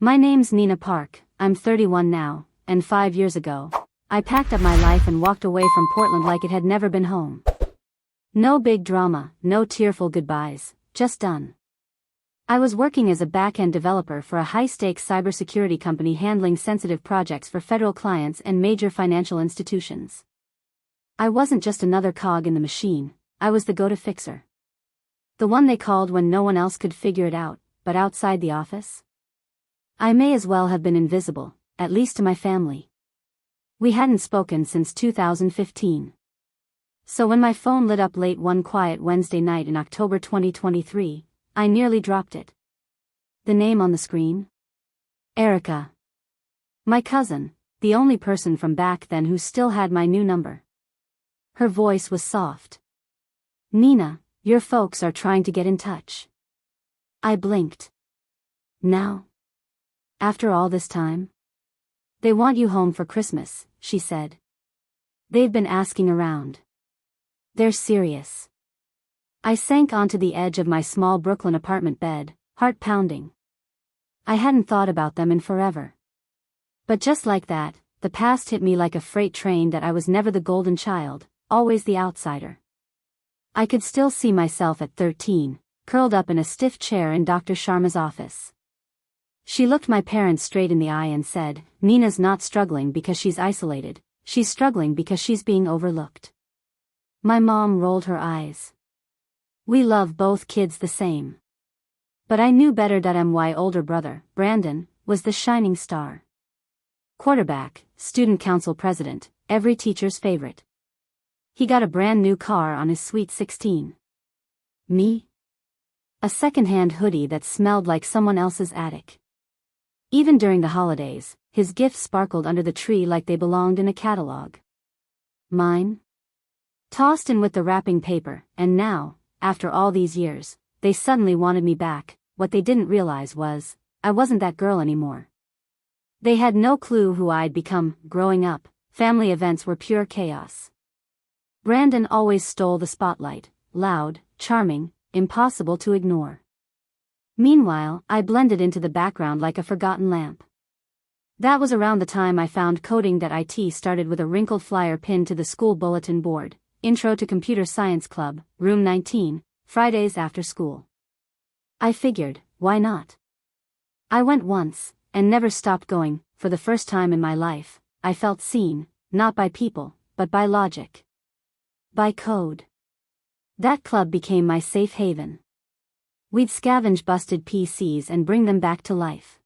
My name's Nina Park, I'm 31 now, and 5 years ago, I packed up my life and walked away from Portland like it had never been home. No big drama, no tearful goodbyes, just done. I was working as a back-end developer for a high-stakes cybersecurity company handling sensitive projects for federal clients and major financial institutions. I wasn't just another cog in the machine, I was the go-to fixer. The one they called when no one else could figure it out, but outside the office? I may as well have been invisible, at least to my family. We hadn't spoken since 2015. So when my phone lit up late one quiet Wednesday night in October 2023, I nearly dropped it. The name on the screen? Erica. My cousin, the only person from back then who still had my new number. Her voice was soft. Nina, your folks are trying to get in touch. I blinked. Now? After all this time? They want you home for Christmas, she said. They've been asking around. They're serious. I sank onto the edge of my small Brooklyn apartment bed, heart pounding. I hadn't thought about them in forever. But just like that, the past hit me like a freight train that I was never the golden child, always the outsider. I could still see myself at 13, curled up in a stiff chair in Dr. Sharma's office. She looked my parents straight in the eye and said, Nina's not struggling because she's isolated, she's struggling because she's being overlooked. My mom rolled her eyes. We love both kids the same. But I knew better that my older brother, Brandon, was the shining star. Quarterback, student council president, every teacher's favorite. He got a brand new car on his sweet 16. Me? A second-hand hoodie that smelled like someone else's attic. Even during the holidays, his gifts sparkled under the tree like they belonged in a catalog. Mine? Tossed in with the wrapping paper, and now, after all these years, they suddenly wanted me back. What they didn't realize was, I wasn't that girl anymore. They had no clue who I'd become. Growing up, family events were pure chaos. Brandon always stole the spotlight, loud, charming, impossible to ignore. Meanwhile, I blended into the background like a forgotten lamp. That was around the time I found coding. IT started with a wrinkled flyer pinned to the school bulletin board, Intro to Computer Science Club, Room 19, Fridays after school. I figured, why not? I went once, and never stopped going. For the first time in my life, I felt seen, not by people, but by logic. By code. That club became my safe haven. We'd scavenge busted PCs and bring them back to life.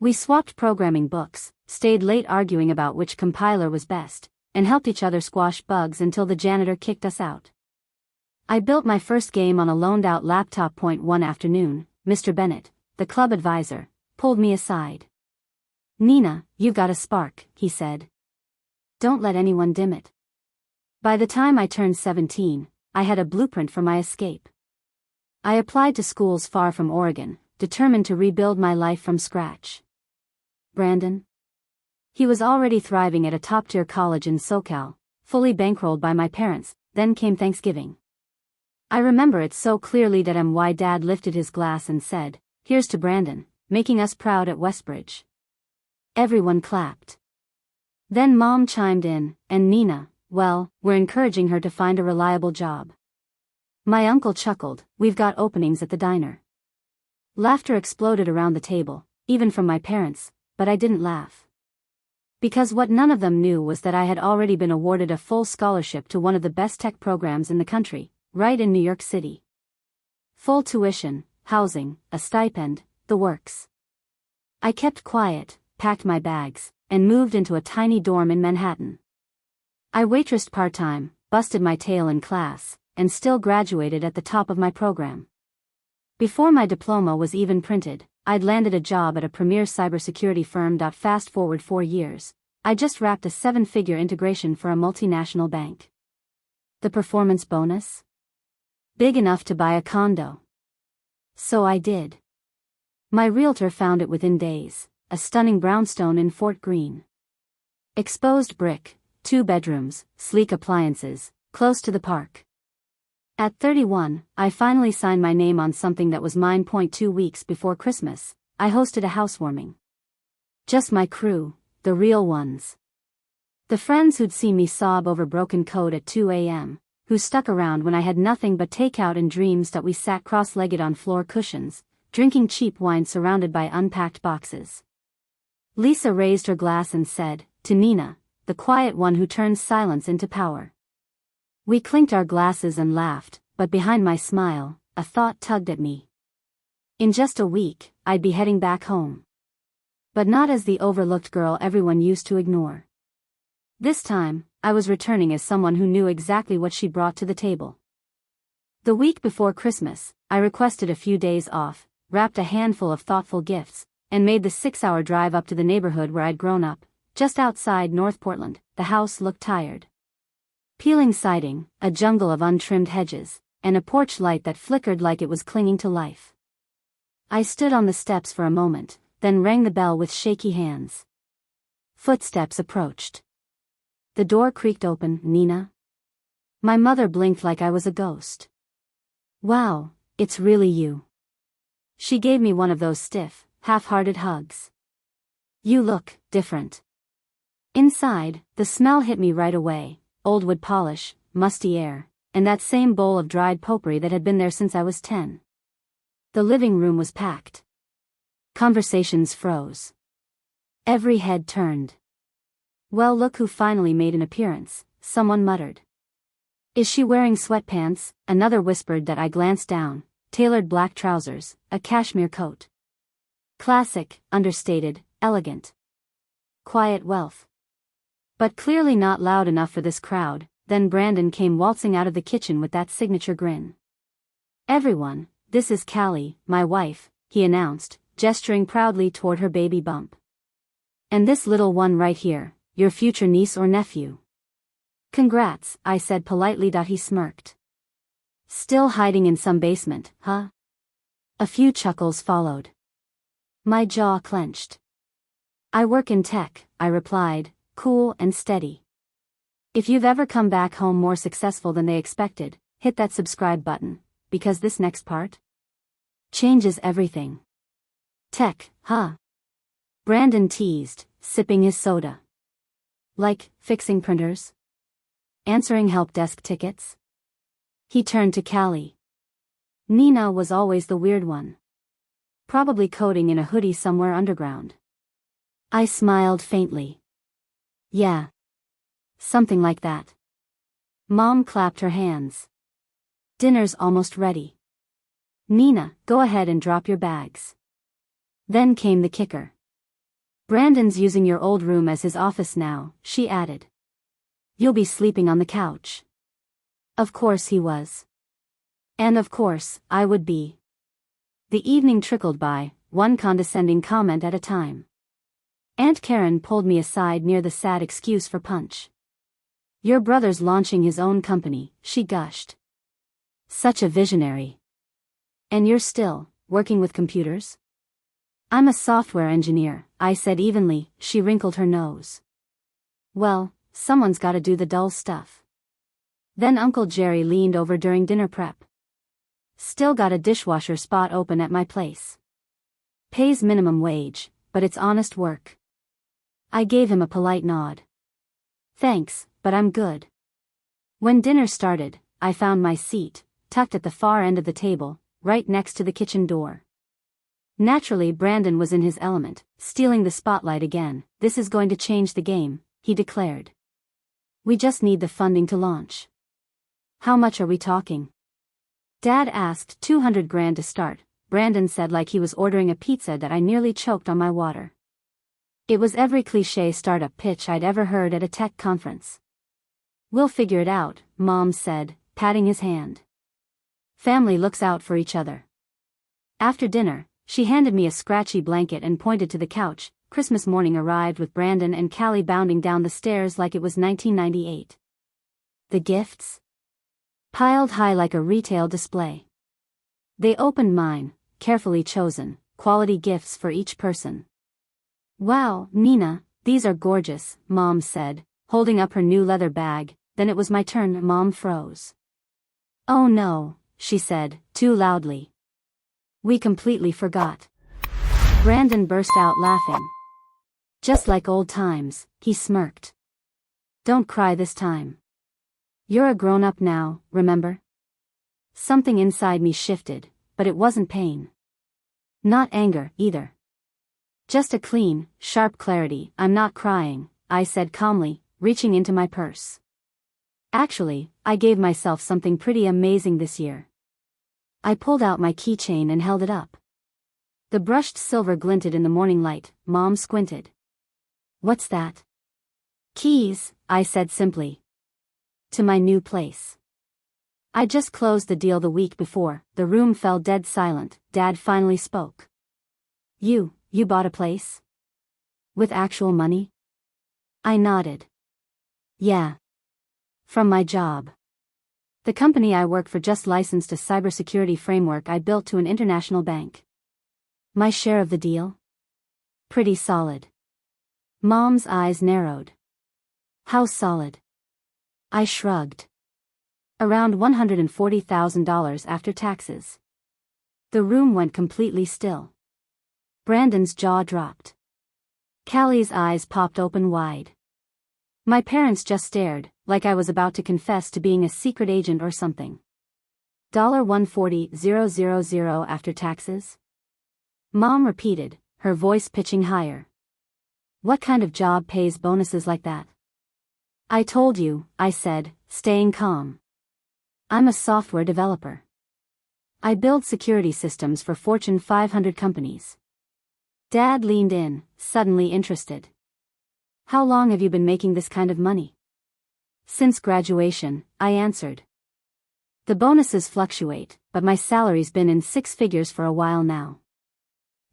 We swapped programming books, stayed late arguing about which compiler was best, and helped each other squash bugs until the janitor kicked us out. I built my first game on a loaned-out laptop. One afternoon, Mr. Bennett, the club advisor, pulled me aside. Nina, you've got a spark, he said. Don't let anyone dim it. By the time I turned 17, I had a blueprint for my escape. I applied to schools far from Oregon, determined to rebuild my life from scratch. Brandon? He was already thriving at a top-tier college in SoCal, fully bankrolled by my parents. Then came Thanksgiving. I remember it so clearly that my dad lifted his glass and said, "Here's to Brandon, making us proud at Westbridge." Everyone clapped. Then Mom chimed in, and Nina, well, we're encouraging her to find a reliable job. My uncle chuckled, "We've got openings at the diner." Laughter exploded around the table, even from my parents, but I didn't laugh. Because what none of them knew was that I had already been awarded a full scholarship to one of the best tech programs in the country, right in New York City. Full tuition, housing, a stipend, the works. I kept quiet, packed my bags, and moved into a tiny dorm in Manhattan. I waitressed part-time, busted my tail in class, and still graduated at the top of my program. Before my diploma was even printed, I'd landed a job at a premier cybersecurity firm. Fast forward 4 years, I just wrapped a 7-figure integration for a multinational bank. The performance bonus? Big enough to buy a condo. So I did. My realtor found it within days, a stunning brownstone in Fort Greene. Exposed brick, 2 bedrooms, sleek appliances, close to the park. At 31, I finally signed my name on something that was mine. 2 weeks before Christmas, I hosted a housewarming. Just my crew, the real ones. The friends who'd seen me sob over broken code at 2 a.m., who stuck around when I had nothing but takeout and dreams that we sat cross-legged on floor cushions, drinking cheap wine surrounded by unpacked boxes. Lisa raised her glass and said, to Nina, the quiet one who turns silence into power. We clinked our glasses and laughed, but behind my smile, a thought tugged at me. In just a week, I'd be heading back home. But not as the overlooked girl everyone used to ignore. This time, I was returning as someone who knew exactly what she brought to the table. The week before Christmas, I requested a few days off, wrapped a handful of thoughtful gifts, and made the 6-hour drive up to the neighborhood where I'd grown up, just outside North Portland. The house looked tired. Peeling siding, a jungle of untrimmed hedges, and a porch light that flickered like it was clinging to life. I stood on the steps for a moment, then rang the bell with shaky hands. Footsteps approached. The door creaked open. Nina? My mother blinked like I was a ghost. Wow, it's really you. She gave me one of those stiff, half-hearted hugs. You look different. Inside, the smell hit me right away, old wood polish, musty air, and that same bowl of dried potpourri that had been there since I was 10. The living room was packed. Conversations froze. Every head turned. Well, look who finally made an appearance, someone muttered. Is she wearing sweatpants? Another whispered that I glanced down. Tailored black trousers, a cashmere coat. Classic, understated, elegant. Quiet wealth. But clearly not loud enough for this crowd. Then Brandon came waltzing out of the kitchen with that signature grin. Everyone, this is Callie, my wife, he announced, gesturing proudly toward her baby bump. And this little one right here, your future niece or nephew. Congrats, I said politely. He smirked. Still hiding in some basement, huh? A few chuckles followed. My jaw clenched. I work in tech, I replied, cool and steady. If you've ever come back home more successful than they expected, hit that subscribe button, because this next part changes everything. Tech, huh? Brandon teased, sipping his soda. Like, fixing printers? Answering help desk tickets? He turned to Callie. Nina was always the weird one. Probably coding in a hoodie somewhere underground. I smiled faintly. Yeah. Something like that. Mom clapped her hands. Dinner's almost ready. Nina, go ahead and drop your bags. Then came the kicker. Brandon's using your old room as his office now, she added. You'll be sleeping on the couch. Of course he was. And of course, I would be. The evening trickled by, one condescending comment at a time. Aunt Karen pulled me aside near the sad excuse for punch. Your brother's launching his own company, she gushed. Such a visionary. And you're still working with computers? I'm a software engineer, I said evenly. She wrinkled her nose. Well, someone's gotta do the dull stuff. Then Uncle Jerry leaned over during dinner prep. Still got a dishwasher spot open at my place. Pays minimum wage, but it's honest work. I gave him a polite nod. Thanks, but I'm good. When dinner started, I found my seat, tucked at the far end of the table, right next to the kitchen door. Naturally, Brandon was in his element, stealing the spotlight again. This is going to change the game, he declared. We just need the funding to launch. How much are we talking? Dad asked. 200 grand to start, Brandon said like he was ordering a pizza that I nearly choked on my water. It was every cliché startup pitch I'd ever heard at a tech conference. We'll figure it out, Mom said, patting his hand. Family looks out for each other. After dinner, she handed me a scratchy blanket and pointed to the couch. Christmas morning arrived with Brandon and Callie bounding down the stairs like it was 1998. The gifts? Piled high like a retail display. They opened mine, carefully chosen, quality gifts for each person. Wow, Nina, these are gorgeous, Mom said, holding up her new leather bag. Then it was my turn. Mom froze. Oh no, she said, too loudly. We completely forgot. Brandon burst out laughing. Just like old times, he smirked. Don't cry this time. You're a grown-up now, remember? Something inside me shifted, but it wasn't pain. Not anger, either. Just a clean, sharp clarity. I'm not crying, I said calmly, reaching into my purse. Actually, I gave myself something pretty amazing this year. I pulled out my keychain and held it up. The brushed silver glinted in the morning light. Mom squinted. What's that? Keys, I said simply. To my new place. I just closed the deal the week before. The room fell dead silent. Dad finally spoke. You bought a place? With actual money? I nodded. Yeah. From my job. The company I work for just licensed a cybersecurity framework I built to an international bank. My share of the deal? Pretty solid. Mom's eyes narrowed. How solid? I shrugged. Around $140,000 after taxes. The room went completely still. Brandon's jaw dropped. Callie's eyes popped open wide. My parents just stared, like I was about to confess to being a secret agent or something. $140,000 after taxes? Mom repeated, her voice pitching higher. What kind of job pays bonuses like that? I told you, I said, staying calm. I'm a software developer. I build security systems for Fortune 500 companies. Dad leaned in, suddenly interested. How long have you been making this kind of money? Since graduation, I answered. The bonuses fluctuate, but my salary's been in six figures for a while now.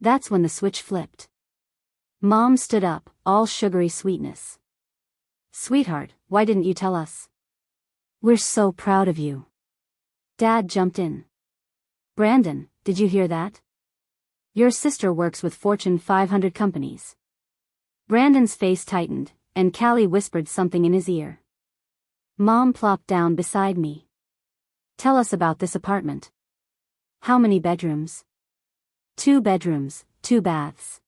That's when the switch flipped. Mom stood up, all sugary sweetness. Sweetheart, why didn't you tell us? We're so proud of you. Dad jumped in. Brandon, did you hear that? Your sister works with Fortune 500 companies. Brandon's face tightened, and Callie whispered something in his ear. Mom plopped down beside me. Tell us about this apartment. How many bedrooms? 2 bedrooms, 2 baths.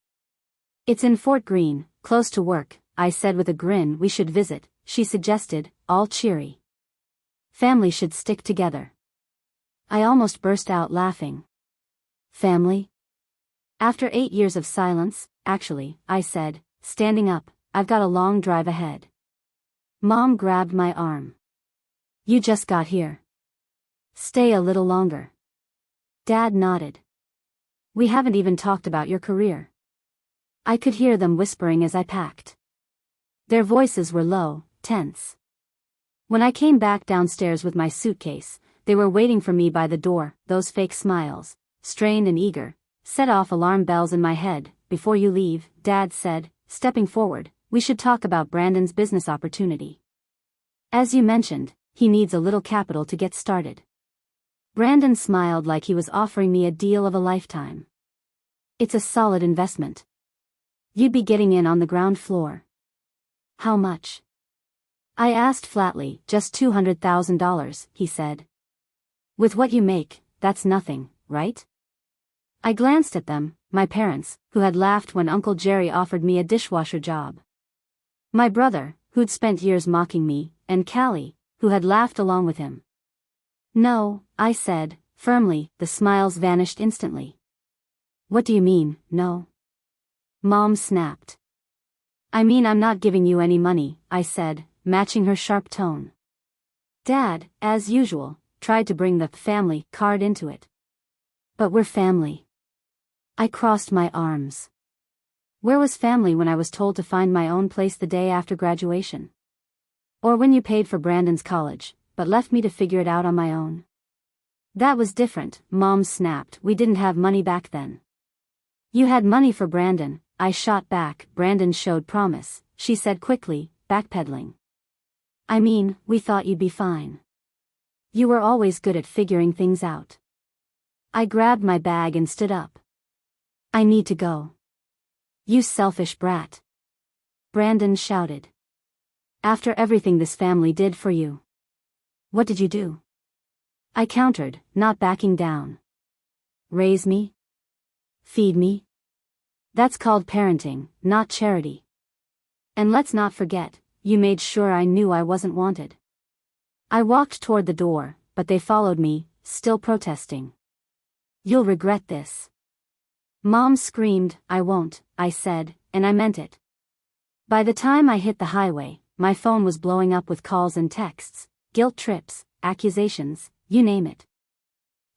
It's in Fort Greene, close to work, I said with a grin. We should visit, she suggested, all cheery. Family should stick together. I almost burst out laughing. Family? After 8 years of silence, actually, I said, standing up, I've got a long drive ahead. Mom grabbed my arm. You just got here. Stay a little longer. Dad nodded. We haven't even talked about your career. I could hear them whispering as I packed. Their voices were low, tense. When I came back downstairs with my suitcase, they were waiting for me by the door. Those fake smiles, strained and eager, set off alarm bells in my head. Before you leave, Dad said, stepping forward, we should talk about Brandon's business opportunity. As you mentioned, he needs a little capital to get started. Brandon smiled like he was offering me a deal of a lifetime. It's a solid investment. You'd be getting in on the ground floor. How much? I asked flatly. Just $200,000, he said. With what you make, that's nothing, right? I glanced at them, my parents, who had laughed when Uncle Jerry offered me a dishwasher job. My brother, who'd spent years mocking me, and Callie, who had laughed along with him. No, I said, firmly. The smiles vanished instantly. What do you mean, no? Mom snapped. I mean I'm not giving you any money, I said, matching her sharp tone. Dad, as usual, tried to bring the family card into it. But we're family. I crossed my arms. Where was family when I was told to find my own place the day after graduation? Or when you paid for Brandon's college, but left me to figure it out on my own? That was different, Mom snapped. We didn't have money back then. You had money for Brandon, I shot back. Brandon showed promise, she said quickly, backpedaling. I mean, we thought you'd be fine. You were always good at figuring things out. I grabbed my bag and stood up. I need to go. You selfish brat. Brandon shouted. After everything this family did for you. What did you do? I countered, not backing down. Raise me? Feed me? That's called parenting, not charity. And let's not forget, you made sure I knew I wasn't wanted. I walked toward the door, but they followed me, still protesting. You'll regret this. Mom screamed. I won't, I said, and I meant it. By the time I hit the highway, my phone was blowing up with calls and texts, guilt trips, accusations, you name it.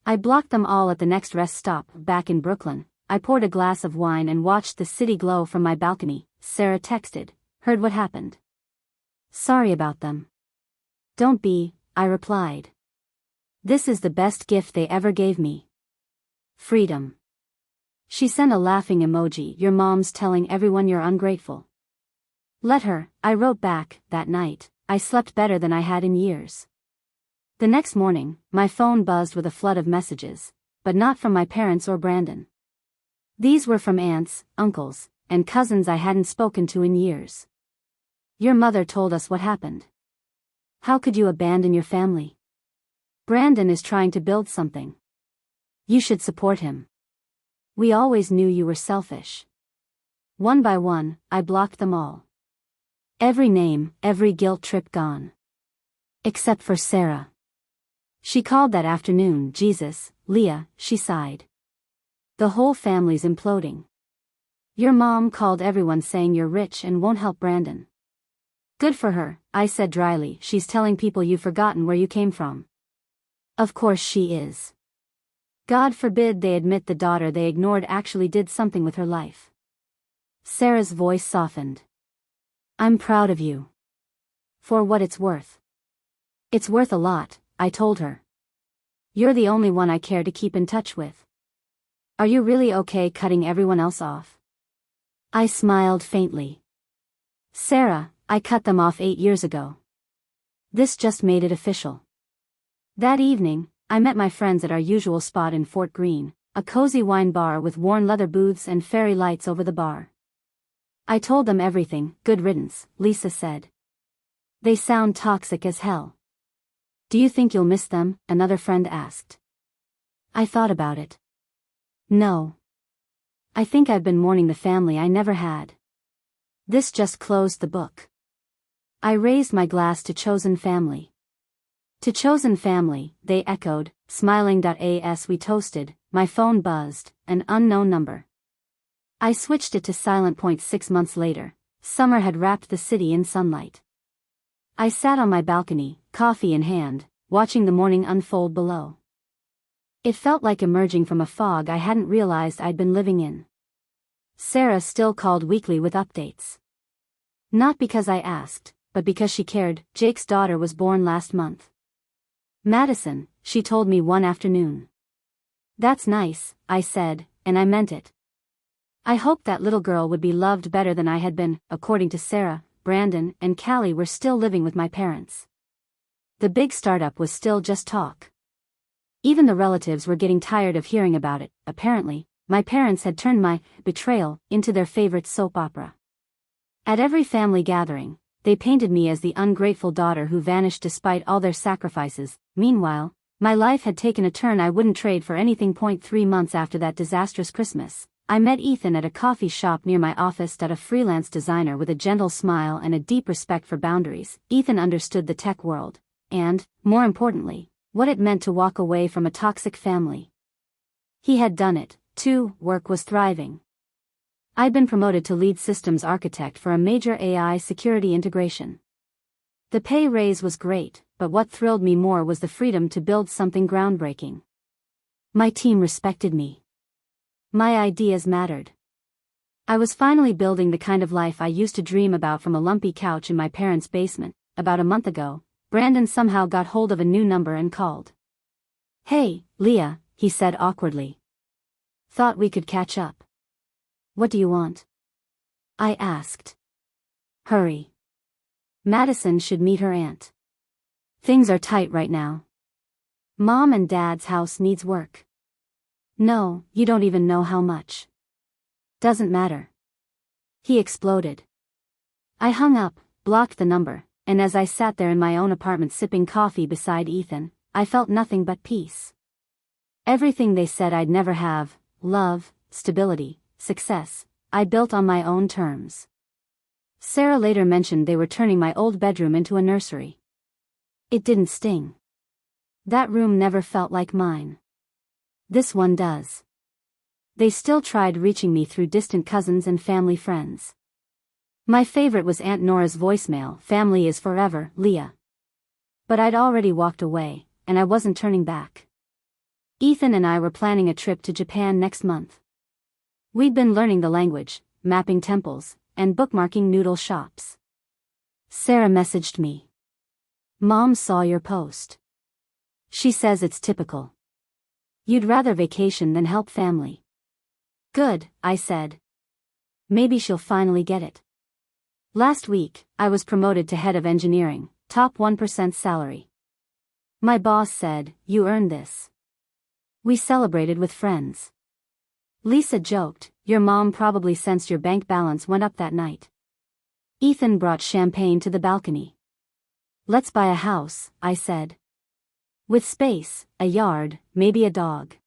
I blocked them all at the next rest stop. Back in Brooklyn, I poured a glass of wine and watched the city glow from my balcony. Sarah texted, heard what happened. Sorry about them. Don't be, I replied. This is the best gift they ever gave me. Freedom. She sent a laughing emoji. Your mom's telling everyone you're ungrateful. Let her, I wrote back. That night, I slept better than I had in years. The next morning, my phone buzzed with a flood of messages, but not from my parents or Brandon. These were from aunts, uncles, and cousins I hadn't spoken to in years. Your mother told us what happened. How could you abandon your family? Brandon is trying to build something. You should support him. We always knew you were selfish. One by one, I blocked them all. Every name, every guilt trip gone. Except for Sarah. She called that afternoon. Jesus, Leah, she sighed. The whole family's imploding. Your mom called everyone saying you're rich and won't help Brandon. Good for her, I said dryly. She's telling people you've forgotten where you came from. Of course she is. God forbid they admit the daughter they ignored actually did something with her life. Sarah's voice softened. I'm proud of you. For what it's worth. It's worth a lot, I told her. You're the only one I care to keep in touch with. Are you really okay cutting everyone else off? I smiled faintly. Sarah, I cut them off 8 years ago. This just made it official. That evening, I met my friends at our usual spot in Fort Greene, a cozy wine bar with worn leather booths and fairy lights over the bar. I told them everything. Good riddance, Lisa said. They sound toxic as hell. Do you think you'll miss them? Another friend asked. I thought about it. No. I think I've been mourning the family I never had. This just closed the book. I raised my glass to chosen family. To chosen family, they echoed, smiling. As we toasted, my phone buzzed, an unknown number. I switched it to silent. 6 months later, summer had wrapped the city in sunlight. I sat on my balcony, coffee in hand, watching the morning unfold below. It felt like emerging from a fog I hadn't realized I'd been living in. Sarah still called weekly with updates. Not because I asked, but because she cared. Jake's daughter was born last month. Madison, she told me one afternoon. That's nice, I said, and I meant it. I hoped that little girl would be loved better than I had been. According to Sarah, Brandon and Callie were still living with my parents. The big startup was still just talk. Even the relatives were getting tired of hearing about it. Apparently, my parents had turned my betrayal into their favorite soap opera. At every family gathering, they painted me as the ungrateful daughter who vanished despite all their sacrifices. Meanwhile, my life had taken a turn I wouldn't trade for anything. 3 months after that disastrous Christmas, I met Ethan at a coffee shop near my office. A freelance designer with a gentle smile and a deep respect for boundaries. Ethan understood the tech world, and, more importantly, what it meant to walk away from a toxic family. He had done it, too. Work was thriving. I'd been promoted to lead systems architect for a major AI security integration. The pay raise was great, but what thrilled me more was the freedom to build something groundbreaking. My team respected me. My ideas mattered. I was finally building the kind of life I used to dream about from a lumpy couch in my parents' basement. About a month ago, Brandon somehow got hold of a new number and called. Hey, Leah, he said awkwardly. Thought we could catch up. What do you want? I asked. Hurry. Madison should meet her aunt. Things are tight right now. Mom and Dad's house needs work. No, you don't even know how much. Doesn't matter. He exploded. I hung up, blocked the number, and as I sat there in my own apartment sipping coffee beside Ethan, I felt nothing but peace. Everything they said I'd never have, love, stability, success, I built on my own terms. Sarah later mentioned they were turning my old bedroom into a nursery. It didn't sting. That room never felt like mine. This one does. They still tried reaching me through distant cousins and family friends. My favorite was Aunt Nora's voicemail, "Family is forever, Leah." But I'd already walked away, and I wasn't turning back. Ethan and I were planning a trip to Japan next month. We'd been learning the language, mapping temples, and bookmarking noodle shops. Sarah messaged me. "Mom saw your post. She says it's typical. You'd rather vacation than help family." "Good," I said. "Maybe she'll finally get it." Last week, I was promoted to head of engineering, top 1% salary. My boss said, "You earned this." We celebrated with friends. Lisa joked, "Your mom probably sensed your bank balance went up that night." Ethan brought champagne to the balcony. "Let's buy a house," I said. "With space, a yard, maybe a dog."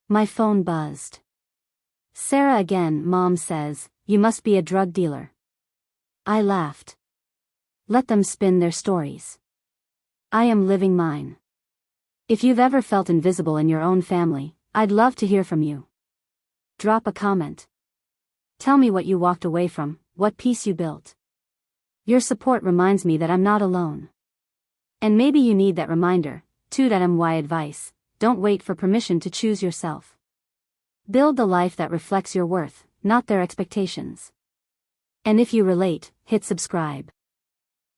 My phone buzzed. Sarah again. "Mom says, you must be a drug dealer." I laughed. Let them spin their stories. I am living mine. If you've ever felt invisible in your own family, I'd love to hear from you. Drop a comment. Tell me what you walked away from, what piece you built. Your support reminds me that I'm not alone. And maybe you need that reminder. 2.my advice: don't wait for permission to choose yourself. Build the life that reflects your worth, not their expectations. And if you relate, hit subscribe.